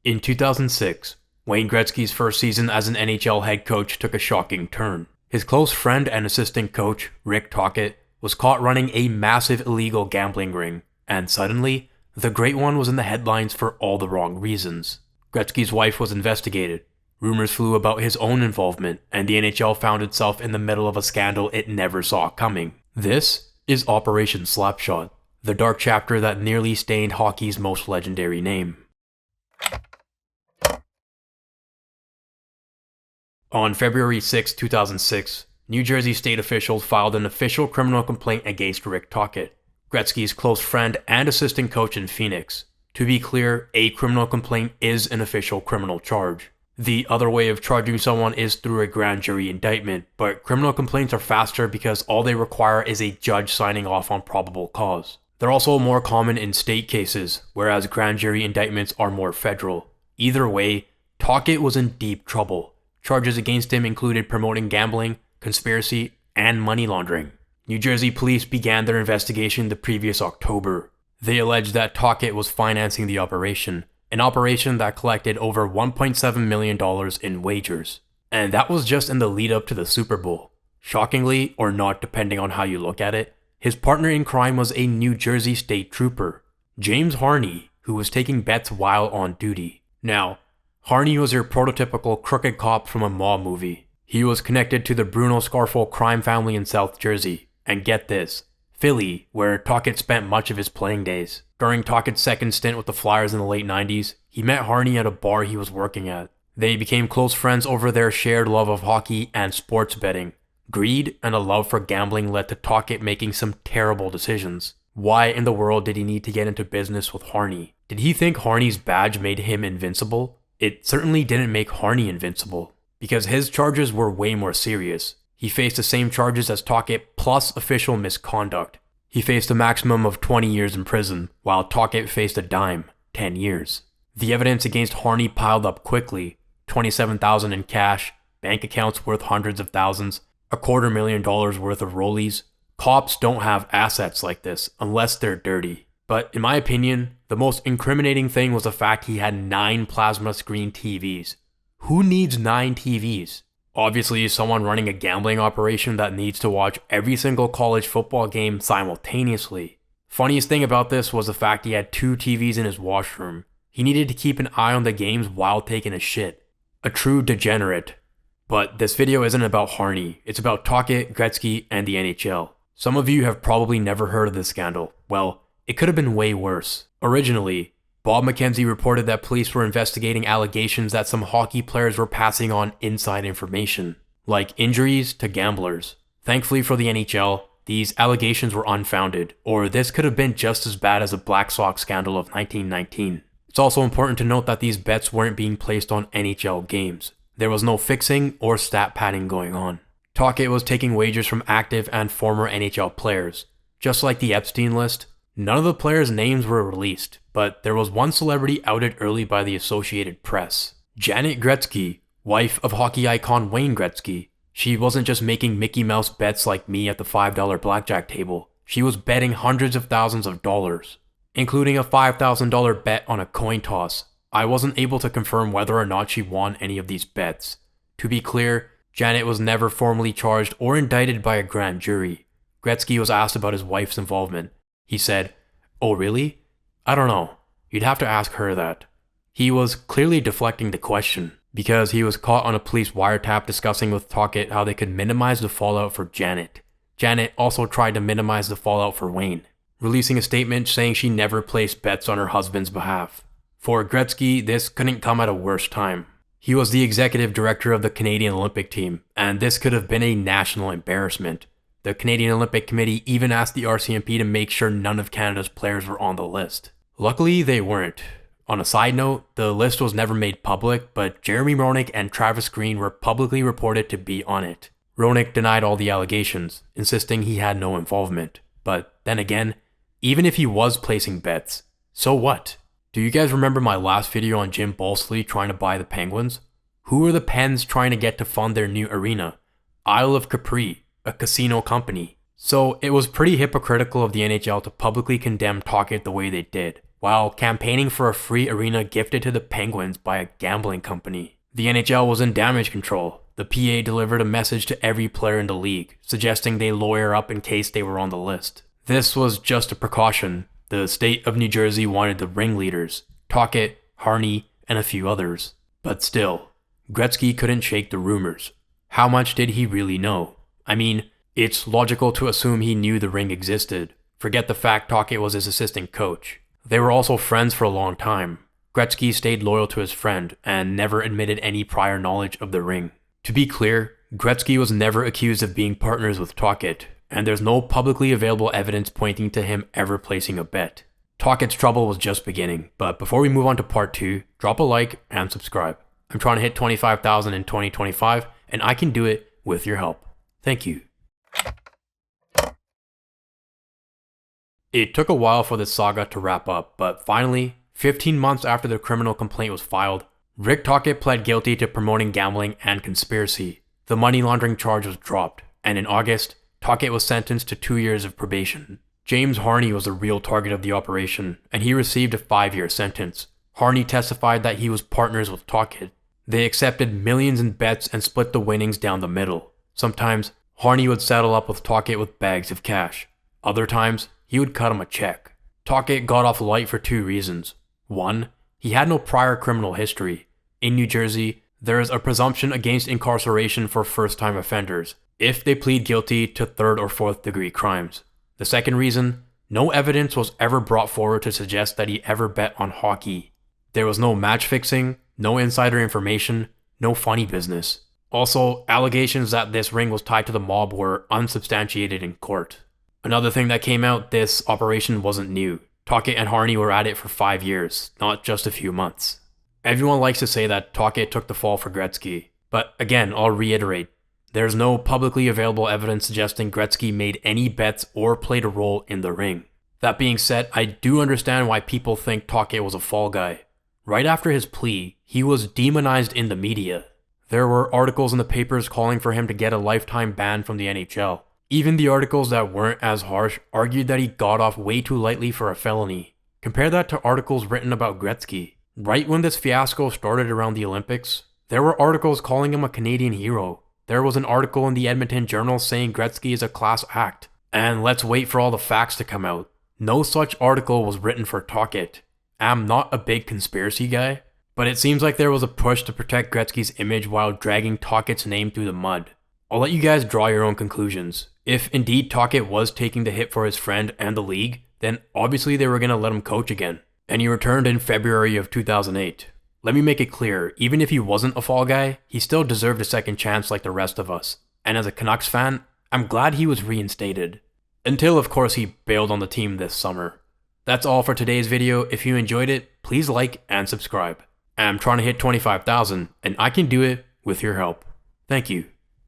In 2006, Wayne Gretzky's first season as an NHL head coach took a shocking turn. His close friend and assistant coach, Rick Tocchet, was caught running a massive illegal gambling ring, and suddenly, the Great One was in the headlines for all the wrong reasons. Gretzky's wife was investigated. Rumors flew about his own involvement, and the NHL found itself in the middle of a scandal it never saw coming. This is Operation Slapshot, the dark chapter that nearly stained hockey's most legendary name. On February 6, 2006, New Jersey state officials filed an official criminal complaint against Rick Tocchet, Gretzky's close friend and assistant coach in Phoenix. To be clear, a criminal complaint is an official criminal charge. The other way of charging someone is through a grand jury indictment, but criminal complaints are faster because all they require is a judge signing off on probable cause. They're also more common in state cases, whereas grand jury indictments are more federal. Either way, Tocchet was in deep trouble. Charges against him included promoting gambling, conspiracy, and money laundering. New Jersey police began their investigation the previous October. They alleged that Tocchet was financing the operation, an operation that collected over $1.7 million in wagers. And that was just in the lead up to the Super Bowl. Shockingly, or not depending on how you look at it, his partner in crime was a New Jersey state trooper, James Harney, who was taking bets while on duty. Now, Harney was your prototypical crooked cop from a mob movie. He was connected to the Bruno Scarfo crime family in South Jersey, and get this, Philly, where Tocchet spent much of his playing days. During Tocchet's second stint with the Flyers in the late 90s, he met Harney at a bar he was working at. They became close friends over their shared love of hockey and sports betting. Greed and a love for gambling led to Tocchet making some terrible decisions. Why in the world did he need to get into business with Harney? Did he think Harney's badge made him invincible? It certainly didn't make Harney invincible, because his charges were way more serious. He faced the same charges as Tocchet plus official misconduct. He faced a maximum of 20 years in prison, while Tocchet faced a dime, 10 years. The evidence against Harney piled up quickly, $27,000 in cash, bank accounts worth hundreds of thousands, $250,000 worth of rollies. Cops don't have assets like this unless they're dirty. But in my opinion, the most incriminating thing was the fact he had 9 plasma screen TVs. Who needs 9 TVs? Obviously, someone running a gambling operation that needs to watch every single college football game simultaneously. Funniest thing about this was the fact he had 2 TVs in his washroom. He needed to keep an eye on the games while taking a shit. A true degenerate. But this video isn't about Harney, it's about Tocchet, Gretzky, and the NHL. Some of you have probably never heard of this scandal. Well, it could have been way worse. Originally, Bob McKenzie reported that police were investigating allegations that some hockey players were passing on inside information, like injuries to gamblers. Thankfully for the NHL, these allegations were unfounded, or this could have been just as bad as the Black Sox scandal of 1919. It's also important to note that these bets weren't being placed on NHL games. There was no fixing or stat padding going on. Tocchet was taking wagers from active and former NHL players. Just like the Epstein list, none of the players' names were released, but there was one celebrity outed early by the Associated Press. Janet Gretzky, wife of hockey icon Wayne Gretzky. She wasn't just making Mickey Mouse bets like me at the $5 blackjack table. She was betting hundreds of thousands of dollars, including a $5,000 bet on a coin toss. I wasn't able to confirm whether or not she won any of these bets. To be clear, Janet was never formally charged or indicted by a grand jury. Gretzky was asked about his wife's involvement. He said, "Oh really? I don't know. You'd have to ask her that." He was clearly deflecting the question, because he was caught on a police wiretap discussing with Tocchet how they could minimize the fallout for Janet. Janet also tried to minimize the fallout for Wayne, releasing a statement saying she never placed bets on her husband's behalf. For Gretzky, this couldn't come at a worse time. He was the executive director of the Canadian Olympic team, and this could have been a national embarrassment. The Canadian Olympic Committee even asked the RCMP to make sure none of Canada's players were on the list. Luckily, they weren't. On a side note, the list was never made public, but Jeremy Roenick and Travis Green were publicly reported to be on it. Roenick denied all the allegations, insisting he had no involvement. But then again, even if he was placing bets, so what? Do you guys remember my last video on Jim Balsley trying to buy the Penguins? Who were the Pens trying to get to fund their new arena? Isle of Capri, a casino company. So it was pretty hypocritical of the NHL to publicly condemn Tocchet the way they did. while campaigning for a free arena gifted to the Penguins by a gambling company. The NHL was in damage control. The PA delivered a message to every player in the league, suggesting they lawyer up in case they were on the list. This was just a precaution. The state of New Jersey wanted the ringleaders, Tocchet, Harney, and a few others. But still, Gretzky couldn't shake the rumors. How much did he really know? I mean, it's logical to assume he knew the ring existed. Forget the fact Tocchet was his assistant coach. They were also friends for a long time. Gretzky stayed loyal to his friend and never admitted any prior knowledge of the ring. To be clear, Gretzky was never accused of being partners with Tocchet, and there's no publicly available evidence pointing to him ever placing a bet. Tocchet's trouble was just beginning, but before we move on to part 2, drop a like and subscribe. I'm trying to hit 25,000 in 2025, and I can do it with your help. Thank you. It took a while for this saga to wrap up, but finally, 15 months after the criminal complaint was filed, Rick Tocchet pled guilty to promoting gambling and conspiracy. The money laundering charge was dropped, and in August, Tocchet was sentenced to 2 years of probation. James Harney was the real target of the operation, and he received a 5-year sentence. Harney testified that he was partners with Tocchet. They accepted millions in bets and split the winnings down the middle. Sometimes, Harney would settle up with Tocchet with bags of cash. Other times, he would cut him a check. Tocchet got off light for 2 reasons. 1, he had no prior criminal history. In New Jersey, there is a presumption against incarceration for first-time offenders if they plead guilty to 3rd or 4th degree crimes. The second reason, no evidence was ever brought forward to suggest that he ever bet on hockey. There was no match fixing, no insider information, no funny business. Also, allegations that this ring was tied to the mob were unsubstantiated in court. Another thing that came out, this operation wasn't new. Tocchet and Harney were at it for 5 years, not just a few months. Everyone likes to say that Tocchet took the fall for Gretzky, but again, I'll reiterate, there's no publicly available evidence suggesting Gretzky made any bets or played a role in the ring. That being said, I do understand why people think Tocchet was a fall guy. Right after his plea, he was demonized in the media. There were articles in the papers calling for him to get a lifetime ban from the NHL. Even the articles that weren't as harsh argued that he got off way too lightly for a felony. Compare that to articles written about Gretzky. Right when this fiasco started around the Olympics, there were articles calling him a Canadian hero. There was an article in the Edmonton Journal saying Gretzky is a class act. And let's wait for all the facts to come out. No such article was written for Tocchet. I'm not a big conspiracy guy, but it seems like there was a push to protect Gretzky's image while dragging Tocchet's name through the mud. I'll let you guys draw your own conclusions. If indeed Tocchet was taking the hit for his friend and the league, then obviously they were going to let him coach again. And he returned in February of 2008. Let me make it clear, even if he wasn't a fall guy, he still deserved a second chance like the rest of us. And as a Canucks fan, I'm glad he was reinstated. Until of course he bailed on the team this summer. That's all for today's video. If you enjoyed it, please like and subscribe. I'm trying to hit 25,000, and I can do it with your help. Thank you.